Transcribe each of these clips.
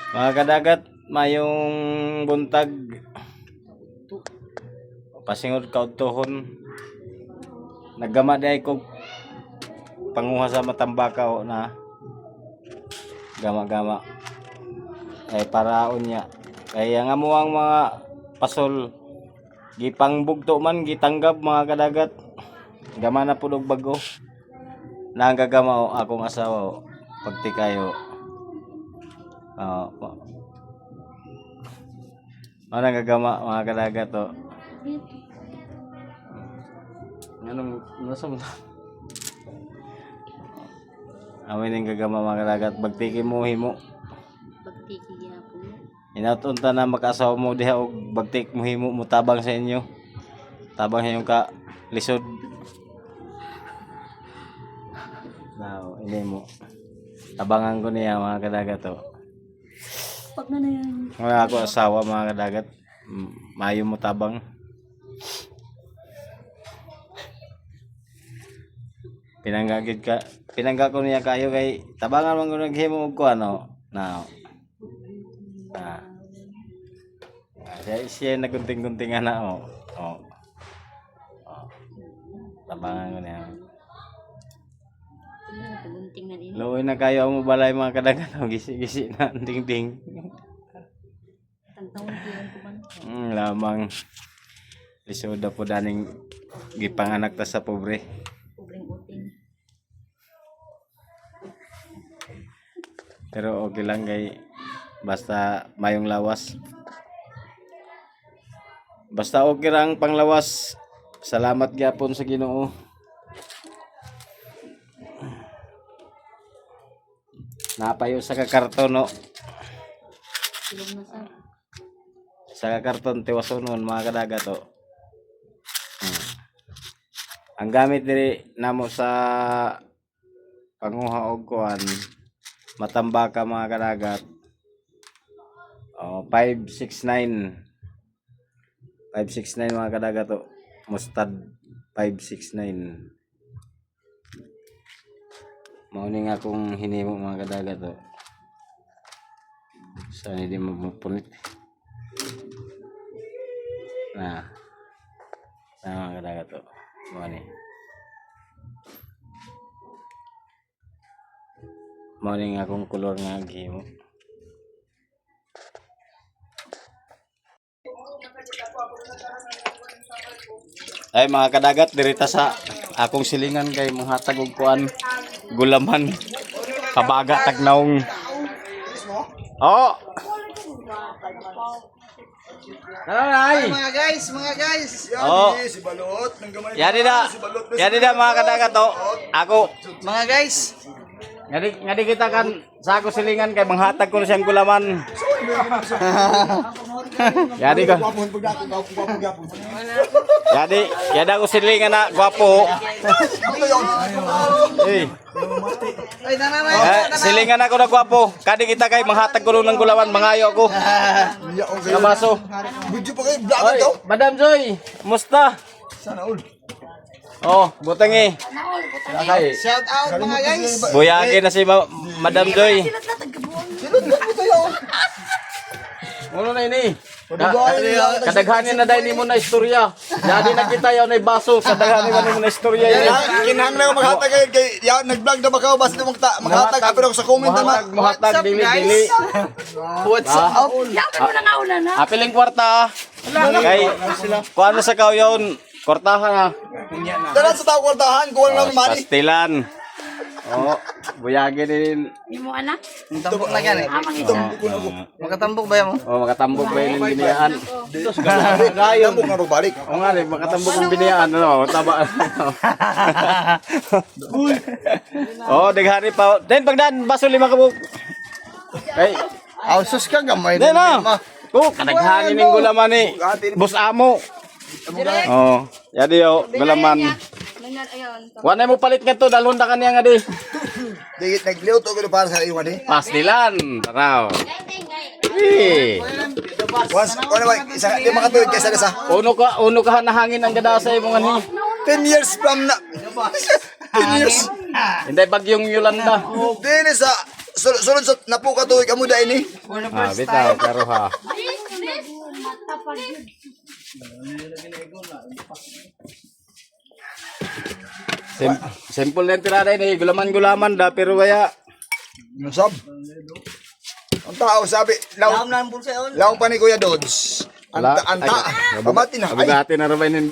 Mga kadagat, mayong buntag pasingod kaudtohon. Naggama di ko panguha sa Matambakaw na gama-gama ay paraon niya. Kaya nga mo ang mga pasol gipangbugto man gitanggap mga kadagat. Gama na pud og bago. Nanggagama akong asawa pagti kayo. Ano gagama mga kadagat to? Anong nasa mo? Amin yung gagama mga kadagat. Bagtiki mo himo. Bagtiki ginapon mo. Inatunta na mag-asawa mo diha og bagtik mo himo mo tabang sa inyo. Tabang sa inyong ka lisod. Now, ini mo. Tabangan ko niya mga kadagat to. Pag na yan. Wala ako asawa mga kadagat. Mayo mo tabang. Pinangga ko niya kayo kay tabangan man ko naghimo og ano. Now. Siya nagunting-guntingan na tabangan ko niya. Pagunting na din. Luoy na kayo mo balay mga kadagat. Gisi-gisi na ding-ding. Tantawon ko man. Lamang isoda po daning gipanganak ta sa pobre. Pobreng uting. Pero okay lang kay basta mayong lawas. Basta okay lang panglawas. Salamat gyapon sa Ginoo. Napayo sa kakarton no. Silong na sa. Sa kakarton tiwasonon mga kadagat to. Ang gamit diri namo sa panguha og kuan Matambaka mga kadagat. 569. 569 mga kadagat to. Mustad 569. Mauning akong hinimo mga kadagat to. Saan hindi mapunit. Nah. Mga kadagat to. Mauning akong kulor nga gihimo. Ay mga kadagat dirita sa akong silingan kay manghatag og kuan gulaman kabaga tagnaong. Ay mga guys. Si Balot nang gamay. Yadi da mga kadagat to. Ako Mga guys. ngadi kita kan sa ako silingan kay manghatag ko na siyang gulaman. Yadi ko. Yada ko silingan na gwapo. Ay, nananay. Silingan ako na gwapo. Kadi kita kay manghatag ko ng gulaman, mangayo ako. Kabaso. Video pa kayo, vlog ito. Madam Joy, musta? Sana all. Butangi. Shout out mga guys. Buyagi na si Madam Joy. Silod na po tayo. Uno na ini. Kadaghanin na dahil mo na istorya. Jadi na kita yaw na baso. Kadaghanin mo na istorya yun. Kinahanglan ko maghatag kay yan nag-vlog na ba ka basta maghatag pero sa comment naman. Muhatag dili. What's up? Apiling kwarta. Kay kuano sa kaw yon? Kwartahan na. Dala sa tao kwartahan, kuha lang mani. Pastilan. Buyagi din. Imo anak? Tubok na yan eh. Makatambok ba yan mo? Makatambok ba yung biniyaan? Tambok na rin balik. Nga makatambok ang biniyaan. Taba. Deghari pa. Den, pagdaan, baso 5 kabuk. Hey. Sus ka gamay Den na. Kadaghanin ng gulaman ni Boss Amo. Yadi gulaman. Wala mo palit nga to, dalhon na kanya nga di. Digit nagliw to pero para sa iyo ni. Pastilan. Taraw. Once, ano ba, isa di makatuwid kaysa sa. Uno ka na hangin ang gada sa imong ani. 10 years from na. 10 years. Hindi bagyong Yolanda. Dini sa sulod sa napuka tuig amo da ini. Ah, bitaw karuha. Simple lang tirada ini, gulaman-gulaman da pero waya. Nasab. Ang tao sabi, laong pa ni Kuya Dodds. Wala. Anta, pamati na. Ay, Abugati na rin ni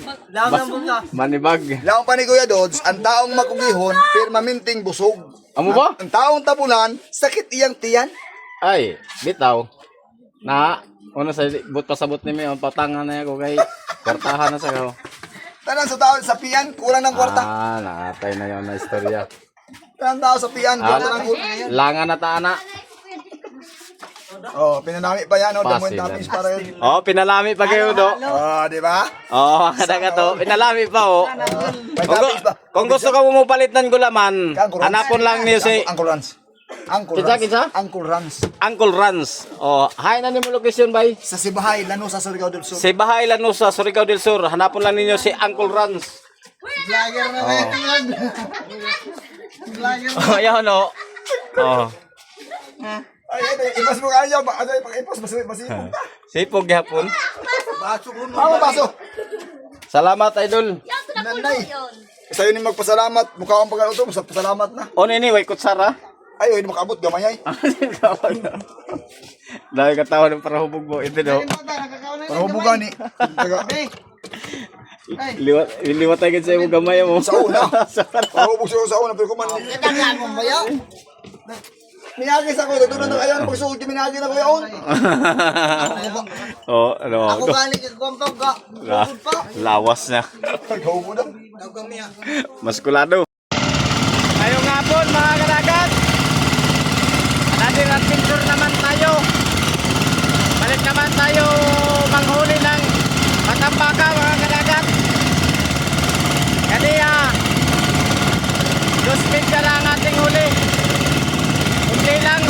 manibag. laong pa ni Kuya Dodds, ang taong makugihon, pero maminting busog. Amo ba? Ang taong tabunan, sakit iyang tiyan. Ay, bitaw. Na, ano sa but pasabot ni Mayon, patangan na ako kay kwartahan na sa ko. Tanang sa tao sa piyan, kulang ng kwarta. Ah, nakatay na yon na istorya. Tanang tao sa piyan, kulang ng kwarta. Langan na ta ana. Oh, pinanami pa yan, oh, damuin Pasil, tapis para yun. Oh, pinalami pa kayo do. Oh, di ba? Oh, kada ka to. Pinalami pa oh. May tapis ba? Kung gusto ka mo palit ng gulaman, hanapon lang niyo si Uncle Rans. Uncle Kinsa, Rans. kinsa? Uncle Rans. Uncle Rans. Oh, hay na nimo location bay. Sa Sibahay, Lano sa Surigao del Sur. Si Bahay Lanusa, Surigao del Sur. Hanapon lang ninyo si Uncle Rans. Vlogger na Oh. yan. Vlogger. Oh, yan oh. Oh. Ay, ipas mo kayo. Ano yung pag-ipas? Masipong. Sipog gihapon. Mama, baso. Salamat idol. Nanay. Sa'yo ni magpasalamat. Mukha akong pag-aluto. Pasalamat na. On anyway, kutsara. Ay, hindi makaabot. Gamay ay. Dahil katawa ng parahubog mo. Ito no. Para hubugan ni. Liwat tayo sa iyong gamay mo. Sa una. Para hubog siya sa una. Pero kuman. Minagis ako. Tutunan ng ayaw. Pagsuot yung minagis ako yun. Oh, ano. Ako galing ka kumpag ka. Lawas na. Nagkahubo na. Maskulado. Ngayong hapon mga kadagat. Natin adventure naman tayo. Balik naman tayo manghuli ng matambaka mga kadagat. Kaya 2 feet ka lang ating huli. Hindi lang.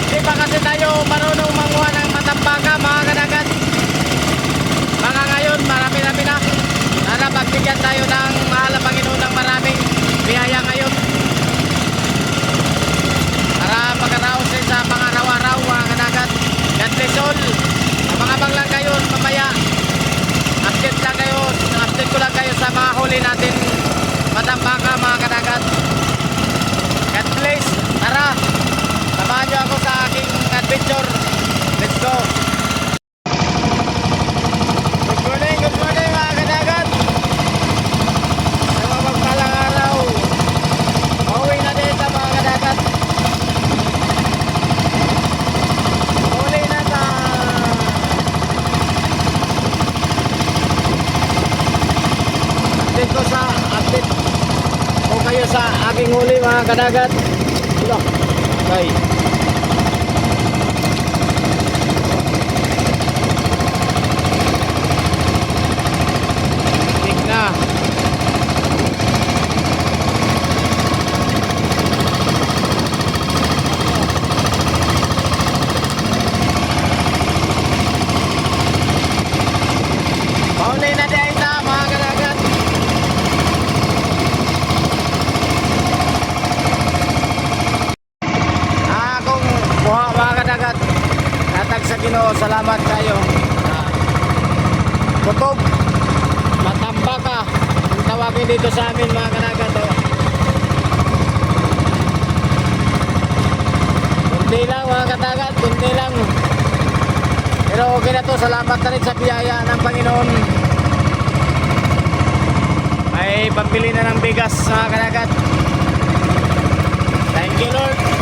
Hindi pa kasi tayo marunong manguha ng matambaka mga kadagat. Mga ngayon marami-rami na. Sana pagbigyan tayo ng mahal na Panginoon ng maraming biyaya ngayon. Para pagkaraos din sa mga araw-araw mga kadagat. God bless all. Abang-abang lang kayo mamaya. Update lang kayo. Update ko lang kayo sa mga huli natin matambaka mga kadagat. God bless. Tara. Samahan nyo ako sa aking adventure. Let's go. Good morning mga kadagat. Sa mga magpalang araw. Pauwi na din sa mga kadagat. Pauwi na sa update ko sa update ko kayo sa aking huli mga kadagat. Okay. Na. Pauli na din sa mga kadagat. Kung buha mga kadagat, tatag sa Ginoo, salamat kayo. Kutob. Matambaka ang tawagin dito sa amin mga kadagat oh. Kunti lang mga kadagat, kunti lang. Pero okay na to, salamat na rin sa biyaya ng Panginoon. May pambili na ng bigas mga kadagat. Thank you Lord.